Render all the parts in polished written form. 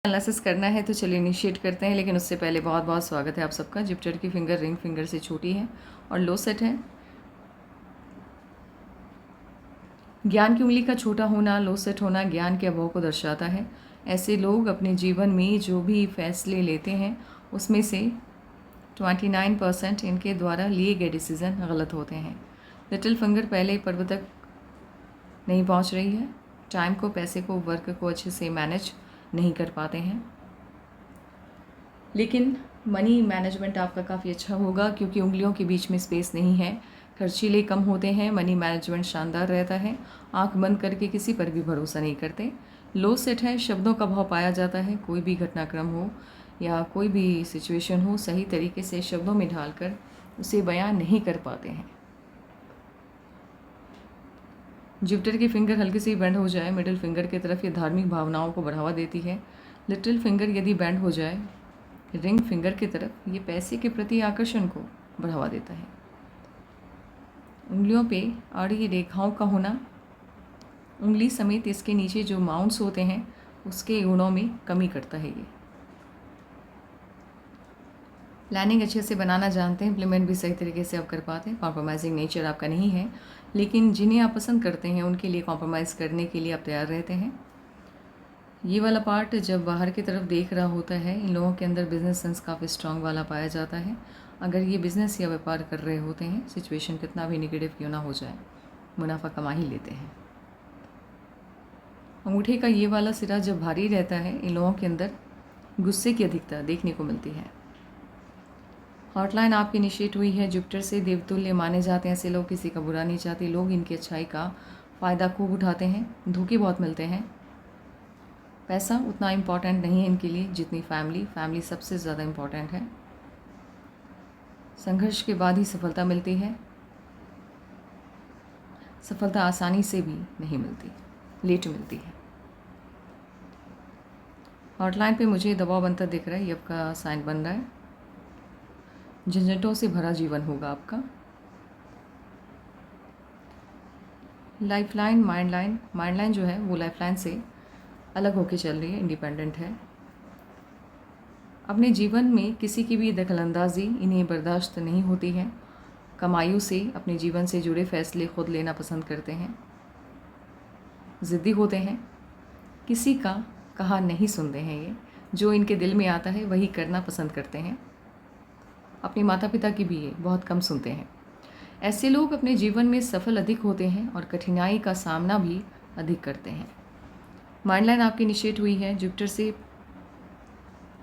Analysis करना है तो चलिए इनिशिएट करते हैं, लेकिन उससे पहले बहुत बहुत स्वागत है आप सबका। जुपिटर की फिंगर रिंग फिंगर से छोटी है और लो सेट है। ज्ञान की उंगली का छोटा होना, लो सेट होना ज्ञान के अभाव को दर्शाता है। ऐसे लोग अपने जीवन में जो भी फैसले लेते हैं उसमें से 29% इनके द्वारा लिए गए डिसीज़न गलत होते हैं। लिटिल फिंगर पहले पर्व तक नहीं पहुंच रही है। टाइम को, पैसे को, वर्क को अच्छे से मैनेज नहीं कर पाते हैं, लेकिन मनी मैनेजमेंट आपका काफ़ी अच्छा होगा क्योंकि उंगलियों के बीच में स्पेस नहीं है। खर्चीले कम होते हैं, मनी मैनेजमेंट शानदार रहता है। आंख बंद करके किसी पर भी भरोसा नहीं करते। लो सेट है, शब्दों का भाव पाया जाता है। कोई भी घटनाक्रम हो या कोई भी सिचुएशन हो, सही तरीके से शब्दों में ढालकर उसे बयां नहीं कर पाते हैं। जुपिटर की फिंगर हल्की सी बेंड हो जाए मिडिल फिंगर की तरफ, ये धार्मिक भावनाओं को बढ़ावा देती है। लिटिल फिंगर यदि बेंड हो जाए रिंग फिंगर की तरफ, ये पैसे के प्रति आकर्षण को बढ़ावा देता है। उंगलियों पे आड़ी रेखाओं का होना, उंगली समेत इसके नीचे जो माउंट्स होते हैं उसके गुणों में कमी करता है। ये प्लानिंग अच्छे से बनाना जानते हैं, इम्प्लीमेंट भी सही तरीके से आप कर पाते हैं। कॉम्प्रोमाइजिंग नेचर आपका नहीं है, लेकिन जिन्हें आप पसंद करते हैं उनके लिए कॉम्प्रोमाइज़ करने के लिए आप तैयार रहते हैं। ये वाला पार्ट जब बाहर की तरफ देख रहा होता है, इन लोगों के अंदर बिजनेस सेंस काफ़ी स्ट्रांग वाला पाया जाता है। अगर ये बिज़नेस या व्यापार कर रहे होते हैं, सिचुएशन कितना भी नेगेटिव क्यों ना हो जाए, मुनाफा कमा ही लेते हैं। अंगूठे का ये वाला सिरा जब भारी रहता है, इन लोगों के अंदर गुस्से की अधिकता देखने को मिलती है। हॉटलाइन आपकी इनिशिएट हुई है जुपिटर से। देवतुल्य माने जाते हैं ऐसे लोग, किसी का बुरा नहीं चाहते। लोग इनकी अच्छाई का फ़ायदा खूब उठाते हैं, धोखे बहुत मिलते हैं। पैसा उतना इम्पॉर्टेंट नहीं है इनके लिए जितनी फैमिली सबसे ज़्यादा इम्पॉर्टेंट है। संघर्ष के बाद ही सफलता मिलती है। सफलता आसानी से भी नहीं मिलती, लेट मिलती है। हॉटलाइन पे मुझे दबाव बनता दिख रहा है, ये आपका साइन बन रहा है। झंझटों से भरा जीवन होगा आपका। लाइफलाइन, माइंड लाइन जो है वो लाइफलाइन से अलग होके चल रही है, इंडिपेंडेंट है। अपने जीवन में किसी की भी दखलंदाजी इन्हें बर्दाश्त नहीं होती है। कमाइयों से, अपने जीवन से जुड़े फैसले खुद लेना पसंद करते हैं। ज़िद्दी होते हैं, किसी का कहा नहीं सुनते हैं। ये जो इनके दिल में आता है वही करना पसंद करते हैं। अपने माता पिता की भी ये बहुत कम सुनते हैं। ऐसे लोग अपने जीवन में सफल अधिक होते हैं और कठिनाई का सामना भी अधिक करते हैं। माइंडलाइन आपकी इनिशिएट हुई है जुपिटर से।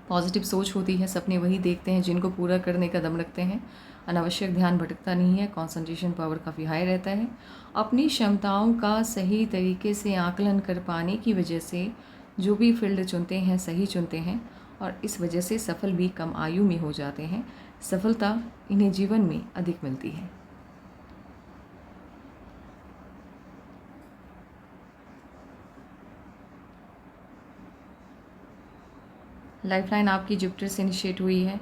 पॉजिटिव सोच होती है, सपने वही देखते हैं जिनको पूरा करने का दम रखते हैं। अनावश्यक ध्यान भटकता नहीं है, कंसंट्रेशन पावर काफ़ी हाई रहता है। अपनी क्षमताओं का सही तरीके से आकलन कर पाने की वजह से जो भी फील्ड चुनते हैं सही चुनते हैं, और इस वजह से सफल भी कम आयु में हो जाते हैं। सफलता इन्हें जीवन में अधिक मिलती है। लाइफलाइन आपकी जुपिटर से इनिशिएट हुई है।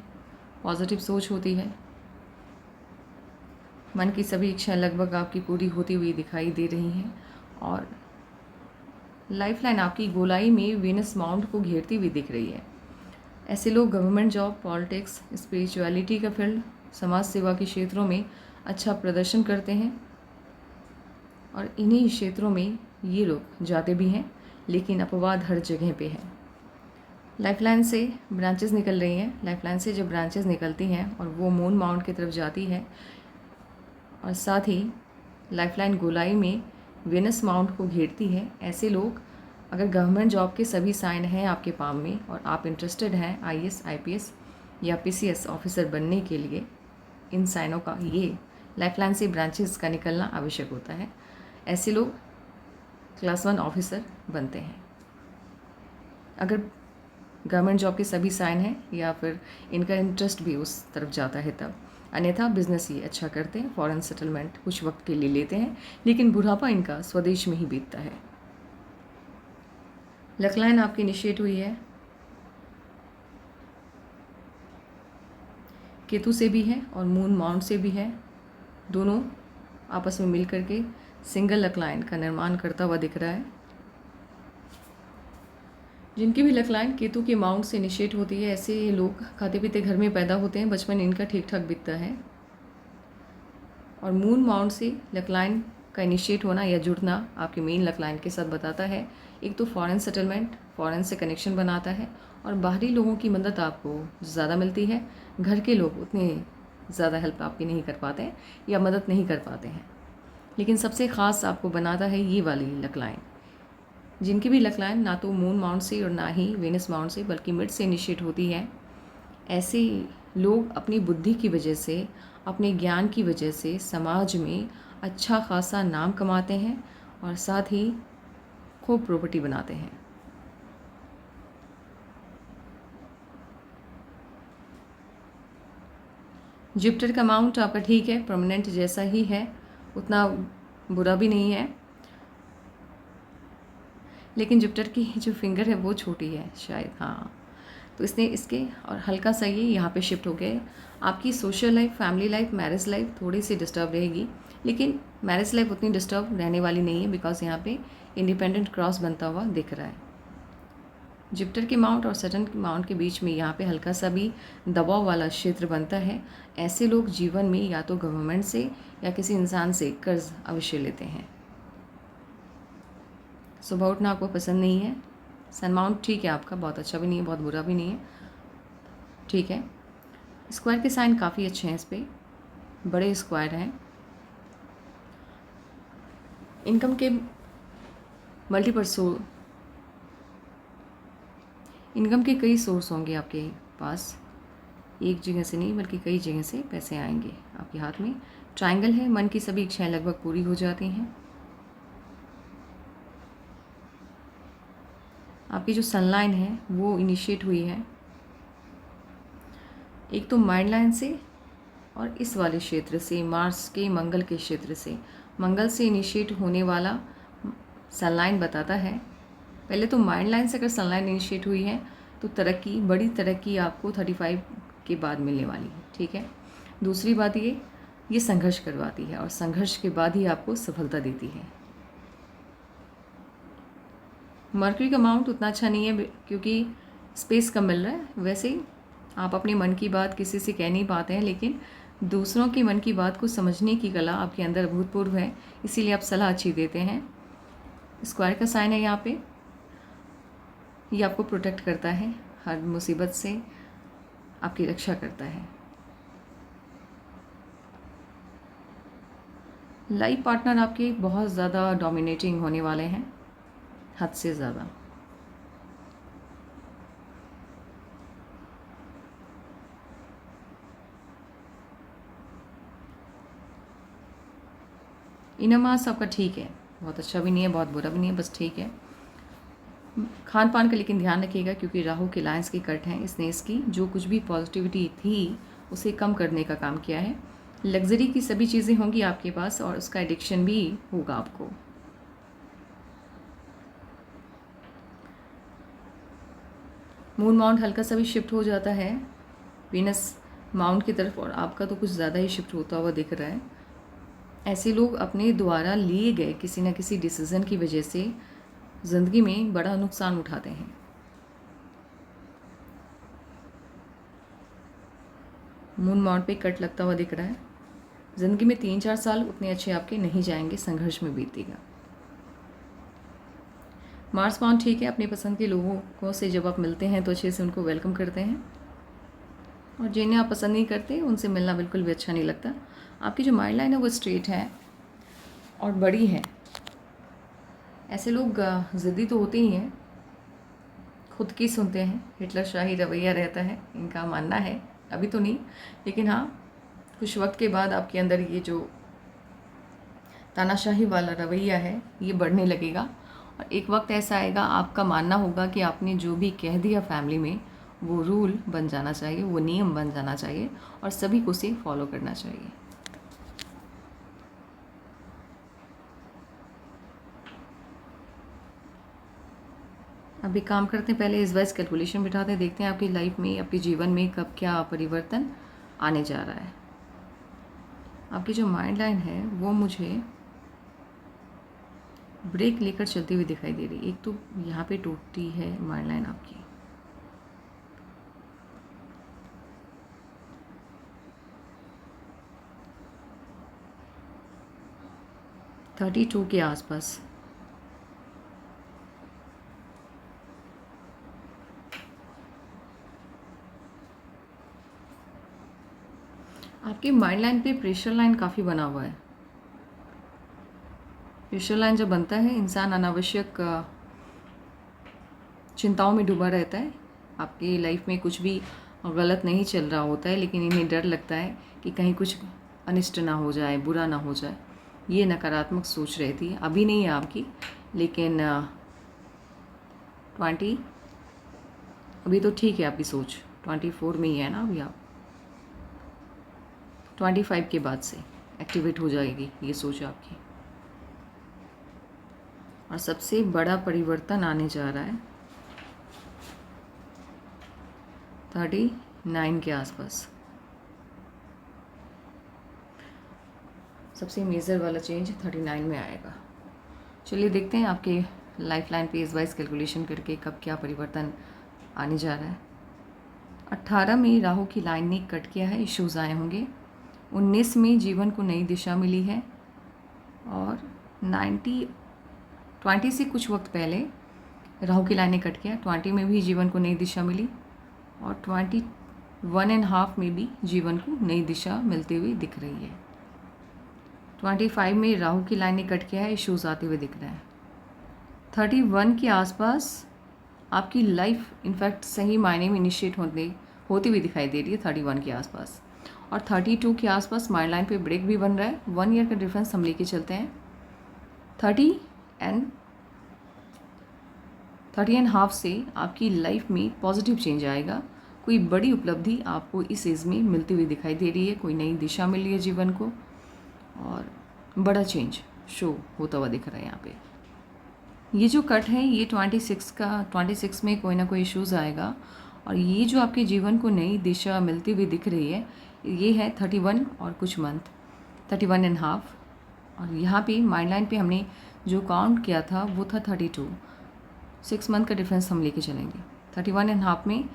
पॉजिटिव सोच होती है, मन की सभी इच्छाएं लगभग आपकी पूरी होती हुई दिखाई दे रही हैं। और लाइफलाइन आपकी गोलाई में वीनस माउंट को घेरती हुई दिख रही है। ऐसे लोग गवर्नमेंट जॉब, पॉलिटिक्स, स्पिरिचुअलिटी का फील्ड, समाज सेवा के क्षेत्रों में अच्छा प्रदर्शन करते हैं, और इन्हीं क्षेत्रों में ये लोग जाते भी हैं, लेकिन अपवाद हर जगह पे है। लाइफलाइन से ब्रांचेस निकल रही हैं। लाइफलाइन से जब ब्रांचेस निकलती हैं और वो मून माउंट की तरफ जाती है, और साथ ही लाइफलाइन गोलाई में वेनस माउंट को घेरती है, ऐसे लोग अगर गवर्नमेंट जॉब के सभी साइन हैं आपके पाम में और आप इंटरेस्टेड हैं आईएएस, आईपीएस या पीसीएस ऑफिसर बनने के लिए, इन साइनों का, ये लाइफलाइन से ब्रांचेस का निकलना आवश्यक होता है। ऐसे लोग क्लास 1 ऑफिसर बनते हैं अगर गवर्नमेंट जॉब के सभी साइन हैं या फिर इनका इंटरेस्ट भी उस तरफ जाता है तब। अन्यथा बिजनेस ये अच्छा करते हैं, फॉरेन सेटलमेंट कुछ वक्त के लिए लेते हैं, लेकिन बुढ़ापा इनका स्वदेश में ही बीतता है। लकलाइन आपकी इनिशिएट हुई है, केतु से भी है और मून माउंट से भी है। दोनों आपस में मिल करके सिंगल लकलाइन का निर्माण करता हुआ दिख रहा है। जिनकी भी लक लाइन केतु के माउंट से इनिशिएट होती है, ऐसे लोग खाते पीते घर में पैदा होते हैं, बचपन इनका ठीक ठाक बीतता है। और मून माउंट से लक लाइन का इनिशिएट होना या जुड़ना आपके मेन लक लाइन के साथ बताता है, एक तो फॉरेन सेटलमेंट, फॉरेन से कनेक्शन बनाता है, और बाहरी लोगों की मदद आपको ज़्यादा मिलती है। घर के लोग उतने ज़्यादा हेल्प आपकी नहीं कर पाते हैं या मदद नहीं कर पाते हैं, लेकिन सबसे ख़ास आपको बनाता है ये वाली लक लाइन। जिनकी भी लक लाइन ना तो मून माउंट से और ना ही वेनस माउंट से बल्कि मिड से इनिशिएट होती है, ऐसे लोग अपनी बुद्धि की वजह से, अपने ज्ञान की वजह से समाज में अच्छा खासा नाम कमाते हैं और साथ ही खूब प्रॉपर्टी बनाते हैं। जुपिटर का माउंट आपका ठीक है, परमानेंट जैसा ही है, उतना बुरा भी नहीं है, लेकिन जुपिटर की जो फिंगर है वो छोटी है शायद, हाँ, तो इसने इसके और हल्का सा ये यहाँ पे शिफ्ट हो गए। आपकी social life, family life, marriage life थोड़ी सी डिस्टर्ब रहेगी, लेकिन मैरिज लाइफ उतनी डिस्टर्ब रहने वाली नहीं है, बिकॉज यहाँ पे इंडिपेंडेंट क्रॉस बनता हुआ दिख रहा है। जुपिटर के माउंट और सैटर्न के माउंट के बीच में यहाँ पे हल्का सा भी दबाव वाला क्षेत्र बनता है। ऐसे लोग जीवन में या तो गवर्नमेंट से या किसी इंसान से कर्ज अवश्य लेते हैं। सुबह उठना आपको पसंद नहीं है। सन माउंट ठीक है आपका, बहुत अच्छा भी नहीं है, बहुत बुरा भी नहीं है, ठीक है। स्क्वायर के साइन काफ़ी अच्छे हैं, इस पर बड़े स्क्वायर हैं। इनकम के मल्टीपल सोर्स, इनकम के कई सोर्स होंगे आपके पास, एक जगह से नहीं बल्कि कई जगह से पैसे आएंगे आपके हाथ में। ट्रायंगल है, मन की सभी इच्छाएं लगभग पूरी हो जाती हैं। आपकी जो सनलाइन है वो इनिशिएट हुई है एक तो माइंड लाइन से और इस वाले क्षेत्र से, मार्स के मंगल के क्षेत्र से। मंगल से इनिशिएट होने वाला सनलाइन बताता है, पहले तो माइंड लाइन से अगर सनलाइन इनिशिएट हुई है तो तरक्की, बड़ी तरक्की आपको 35 के बाद मिलने वाली है, ठीक है। दूसरी बात ये संघर्ष करवाती है और संघर्ष के बाद ही आपको सफलता देती है। मर्क्यूरी का अमाउंट उतना अच्छा नहीं है क्योंकि स्पेस कम मिल रहा है। वैसे ही आप अपने मन की बात किसी से कह नहीं पाते हैं, लेकिन दूसरों के मन की बात को समझने की कला आपके अंदर अभूतपूर्व है, इसीलिए आप सलाह अच्छी देते हैं। स्क्वायर का साइन है यहाँ पे, ये आपको प्रोटेक्ट करता है, हर मुसीबत से आपकी रक्षा करता है। लाइफ पार्टनर आपके बहुत ज़्यादा डोमिनेटिंग होने वाले हैं, हद से ज़्यादा। इनर मास आपका ठीक है, बहुत अच्छा भी नहीं है, बहुत बुरा भी नहीं है, बस ठीक है। खान पान का लेकिन ध्यान रखिएगा क्योंकि राहु के लाइंस के कट हैं, इसने इसकी जो कुछ भी पॉजिटिविटी थी उसे कम करने का काम किया है। लग्जरी की सभी चीज़ें होंगी आपके पास और उसका एडिक्शन भी होगा आपको। मून माउंट हल्का सा भी शिफ्ट हो जाता है वीनस माउंट की तरफ और आपका तो कुछ ज़्यादा ही शिफ्ट होता हुआ दिख रहा है। ऐसे लोग अपने द्वारा लिए गए किसी न किसी डिसीज़न की वजह से ज़िंदगी में बड़ा नुकसान उठाते हैं। मून माउंट पे कट लगता हुआ दिख रहा है। ज़िंदगी में 3-4 साल उतने अच्छे आपके नहीं जाएंगे, संघर्ष में बीतेगा। मार्स माउंट ठीक है, अपने पसंद के लोगों को से जब आप मिलते हैं तो अच्छे से उनको वेलकम करते हैं, और जिन्हें आप पसंद नहीं करते उनसे मिलना बिल्कुल भी अच्छा नहीं लगता। आपकी जो माइंड लाइन है वो स्ट्रेट है और बड़ी है। ऐसे लोग ज़िद्दी तो होते ही हैं, खुद की सुनते हैं, हिटलर शाही रवैया रहता है, इनका मानना है। अभी तो नहीं, लेकिन हाँ कुछ वक्त के बाद आपके अंदर ये जो तानाशाही वाला रवैया है ये बढ़ने लगेगा, और एक वक्त ऐसा आएगा आपका मानना होगा कि आपने जो भी कह दिया फैमिली में वो रूल बन जाना चाहिए, वो नियम बन जाना चाहिए और सभी को उसे फॉलो करना चाहिए। अभी काम करते हैं, पहले इस वाइज कैलकुलेशन बिठाते हैं, देखते हैं आपकी लाइफ में, आपके जीवन में कब क्या परिवर्तन आने जा रहा है। आपकी जो माइंड लाइन है वो मुझे ब्रेक लेकर चलती हुई दिखाई दे रही है। एक तो यहाँ पे टूटती है माइंड लाइन आपकी। थर्टी टू के आसपास आपकी माइंड लाइन पे प्रेशर लाइन काफ़ी बना हुआ है। प्रेशर लाइन जब बनता है, इंसान अनावश्यक चिंताओं में डूबा रहता है। आपकी लाइफ में कुछ भी गलत नहीं चल रहा होता है, लेकिन इन्हें डर लगता है कि कहीं कुछ अनिष्ट ना हो जाए, बुरा ना हो जाए। ये नकारात्मक सोच रहती है। अभी नहीं है आपकी, लेकिन 20 अभी तो ठीक है आपकी सोच। 24 में ही है ना अभी आप। 25 के बाद से एक्टिवेट हो जाएगी ये सोच आपकी। और सबसे बड़ा परिवर्तन आने जा रहा है 39 के आसपास। सबसे मेजर वाला चेंज 39 में आएगा। चलिए देखते हैं आपके लाइफ लाइन पे इस वाइज कैलकुलेशन करके कब क्या परिवर्तन आने जा रहा है। 18 में राहु की लाइन ने कट किया है, इश्यूज़ आए होंगे। 19 में जीवन को नई दिशा मिली है। और 20 से कुछ वक्त पहले राहु की लाइन ने कट किया। 20 में भी जीवन को नई दिशा मिली और 21.5 में भी जीवन को नई दिशा मिलती हुई दिख रही है। 25 में राहु की लाइन ने कट किया है, इश्यूज आते हुए दिख रहे हैं। 31 के आसपास आपकी लाइफ इनफैक्ट सही मायने में इनिशिएट होती हुई दिखाई दे रही है 31 के आसपास। और 32 के आसपास माइंड लाइन पे ब्रेक भी बन रहा है। 1 ईयर का डिफरेंस हम लेके चलते हैं। 30.5 से आपकी लाइफ में पॉजिटिव चेंज आएगा। कोई बड़ी उपलब्धि आपको इस एज में मिलती हुई दिखाई दे रही है। कोई नई दिशा मिल रही है जीवन को और बड़ा चेंज शो होता हुआ दिख रहा है यहाँ पे। ये जो कट है ये 26 में कोई ना कोई इश्यूज़ आएगा। और ये जो आपके जीवन को नई दिशा मिलती हुई दिख रही है ये है 31 और कुछ मंथ, 31.5। और यहाँ पे माइंड लाइन पे हमने जो काउंट किया था वो था 32। 6 मंथ का डिफरेंस हम लेके चलेंगे। 31.5 में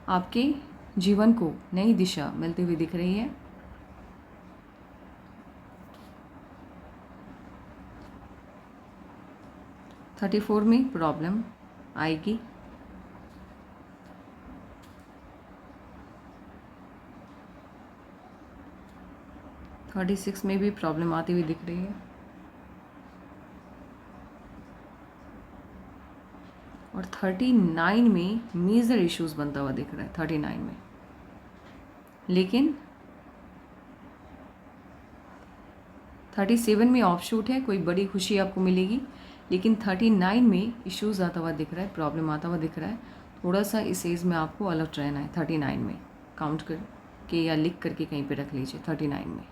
आपके जीवन को नई दिशा मिलती हुई दिख रही है। थर्टी 34 में प्रॉब्लम आएगी। 36 में भी प्रॉब्लम आती हुई दिख रही है। और 39 में मेजर इश्यूज बनता हुआ दिख रहा है 39 में। लेकिन 37 में ऑफशूट है, कोई बड़ी खुशी आपको मिलेगी। लेकिन 39 में इश्यूज आता हुआ दिख रहा है, प्रॉब्लम आता हुआ दिख रहा है। थोड़ा सा इस एज में आपको अलर्ट रहना है। 39 में काउंट करके या लिख करके कहीं पे रख लीजिए 39 में।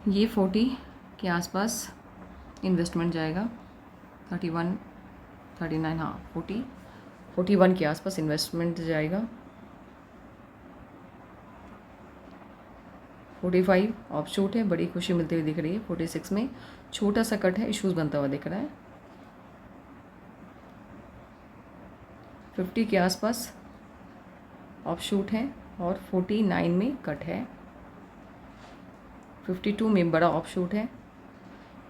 ये 40 के आसपास इन्वेस्टमेंट जाएगा। 31, 39, हाँ 41 के आसपास इन्वेस्टमेंट जाएगा। 45 ऑफशूट है, बड़ी खुशी मिलती हुई दिख रही है। 46 में छोटा सा कट है, इश्यूज बनता हुआ दिख रहा है। 50 के आसपास ऑफशूट है और 49 में कट है। 52 में बड़ा ऑफशूट है।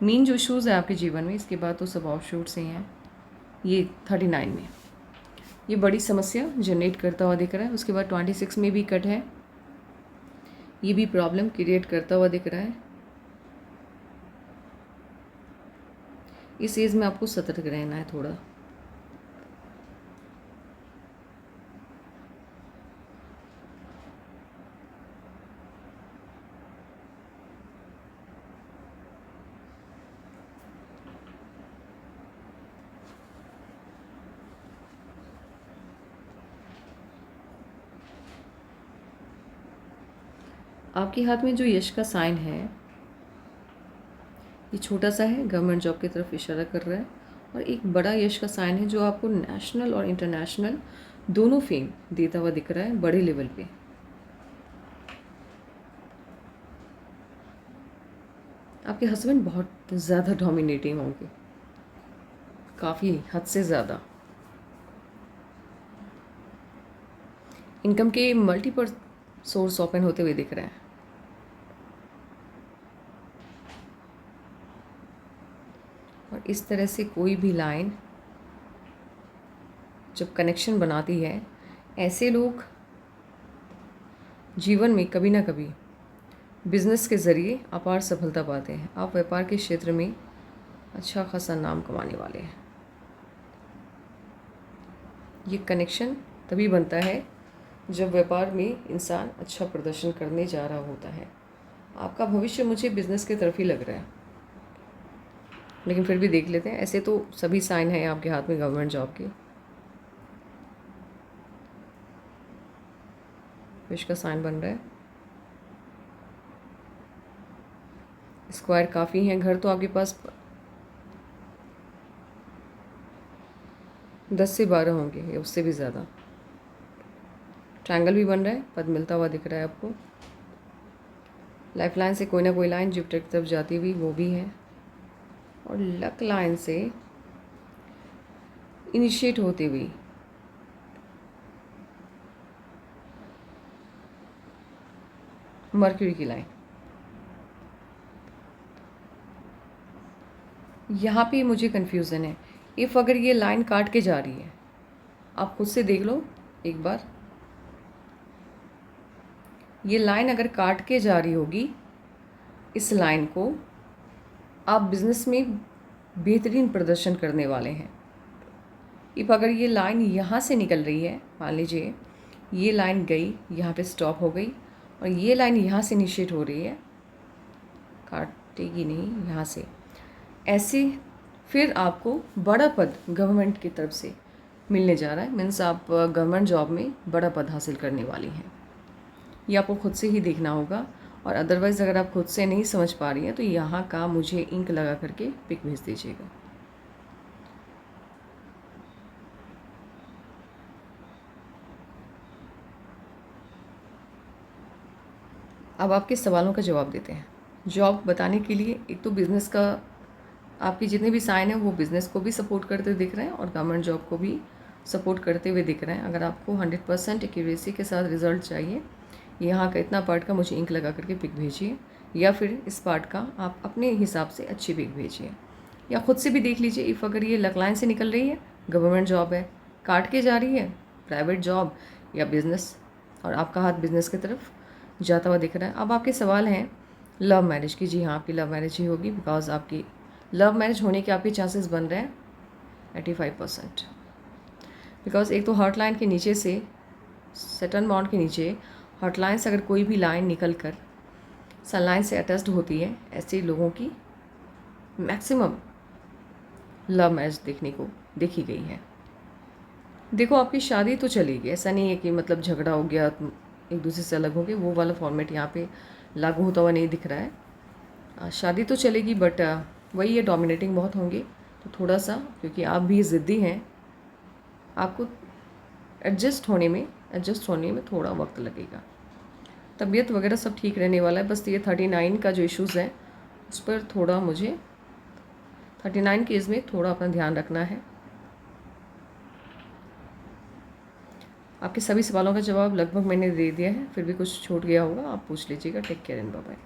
मेन जो इश्यूज़ है आपके जीवन में, इसके बाद तो सब ऑफशूट से हैं। ये 39 में ये बड़ी समस्या जनरेट करता हुआ दिख रहा है। उसके बाद 26 में भी कट है, ये भी प्रॉब्लम क्रिएट करता हुआ दिख रहा है। इस एज में आपको सतर्क रहना है थोड़ा। आपके हाथ में जो यश का साइन है ये छोटा सा है, गवर्नमेंट जॉब की तरफ इशारा कर रहा है, और एक बड़ा यश का साइन है जो आपको नेशनल और इंटरनेशनल दोनों फेम देता हुआ दिख रहा है बड़े लेवल पे। आपके हस्बैंड बहुत ज़्यादा डोमिनेटिंग होंगे, काफ़ी हद से ज़्यादा। इनकम के मल्टीपल सोर्स ओपन होते हुए दिख रहे हैं। और इस तरह से कोई भी लाइन जब कनेक्शन बनाती है, ऐसे लोग जीवन में कभी ना कभी बिजनेस के ज़रिए अपार सफलता पाते हैं। आप व्यापार के क्षेत्र में अच्छा खासा नाम कमाने वाले हैं। ये कनेक्शन तभी बनता है जब व्यापार में इंसान अच्छा प्रदर्शन करने जा रहा होता है। आपका भविष्य मुझे बिजनेस की तरफ ही लग रहा है, लेकिन फिर भी देख लेते हैं। ऐसे तो सभी साइन हैं आपके हाथ में गवर्नमेंट जॉब के। फिश का साइन बन रहा है, स्क्वायर काफ़ी हैं। घर तो आपके पास 10 से 12 होंगे या उससे भी ज़्यादा। ट्रायंगल भी बन रहा है, पद मिलता हुआ दिख रहा है आपको। लाइफ लाइन से कोई ना कोई लाइन जुपिटर की तरफ जाती हुई वो भी है, और लक लाइन से इनिशिएट होती हुई मर्क्यूरी की लाइन। यहाँ पे मुझे कन्फ्यूज़न है। इफ़ अगर ये लाइन काट के जा रही है, आप खुद से देख लो एक बार, ये लाइन अगर काट के जा रही होगी, इस लाइन को आप बिज़नेस में बेहतरीन प्रदर्शन करने वाले हैं। इफ़ अगर ये लाइन यहाँ से निकल रही है, मान लीजिए ये लाइन गई, यहाँ पे स्टॉप हो गई, और ये लाइन यहाँ से इनिशिएट हो रही है, काटेगी नहीं यहाँ से, ऐसे फिर आपको बड़ा पद गवर्नमेंट की तरफ से मिलने जा रहा है। मीन्स आप गवर्नमेंट जॉब में बड़ा पद हासिल करने वाली हैं। ये आपको खुद से ही देखना होगा, और अदरवाइज़ अगर आप खुद से नहीं समझ पा रही हैं तो यहाँ का मुझे इंक लगा करके पिक भेज दीजिएगा। अब आपके सवालों का जवाब देते हैं। जॉब बताने के लिए एक तो बिज़नेस का, आपके जितने भी साइन हैं वो बिज़नेस को भी सपोर्ट करते दिख रहे हैं और गवर्नमेंट जॉब को भी सपोर्ट करते हुए दिख रहे हैं। अगर आपको 100% एक्यूरेसी के साथ रिजल्ट चाहिए, यहाँ का इतना पार्ट का मुझे इंक लगा करके पिक भेजिए, या फिर इस पार्ट का आप अपने हिसाब से अच्छी पिक भेजिए, या ख़ुद से भी देख लीजिए। इफ़ अगर ये लक लाइन से निकल रही है, गवर्नमेंट जॉब है, काट के जा रही है, प्राइवेट जॉब या बिज़नेस, और आपका हाथ बिज़नेस की तरफ जाता हुआ दिख रहा है। अब आपके सवाल हैं लव मैरिज की। जी हाँ, आपकी लव मैरिज ही होगी, बिकॉज आपकी लव मैरिज होने के आपके चांसेस बन रहे हैं 85%। बिकॉज एक तो हॉट लाइन के नीचे से, सैटर्न बॉन्ड के नीचे हॉट लाइन से अगर कोई भी लाइन निकल कर सनलाइन से अटैच्ड होती है, ऐसे लोगों की मैक्सिमम लव मैरिज देखने को देखी गई है। देखो, आपकी शादी तो चलेगी, ऐसा नहीं है कि मतलब झगड़ा हो गया, एक दूसरे से अलग हो गए, वो वाला फॉर्मेट यहाँ पे लागू होता हुआ नहीं दिख रहा है। शादी तो चलेगी, बट वही है, डोमिनेटिंग बहुत होंगे, तो थोड़ा सा, क्योंकि आप भी ज़िद्दी हैं, आपको एडजस्ट होने में थोड़ा वक्त लगेगा। तबीयत वगैरह सब ठीक रहने वाला है, बस ये 39 का जो इश्यूज़ है उस पर थोड़ा मुझे 39 के एज में थोड़ा अपना ध्यान रखना है। आपके सभी सवालों का जवाब लगभग मैंने दे दिया है, फिर भी कुछ छूट गया होगा आप पूछ लीजिएगा। Take care and bye bye.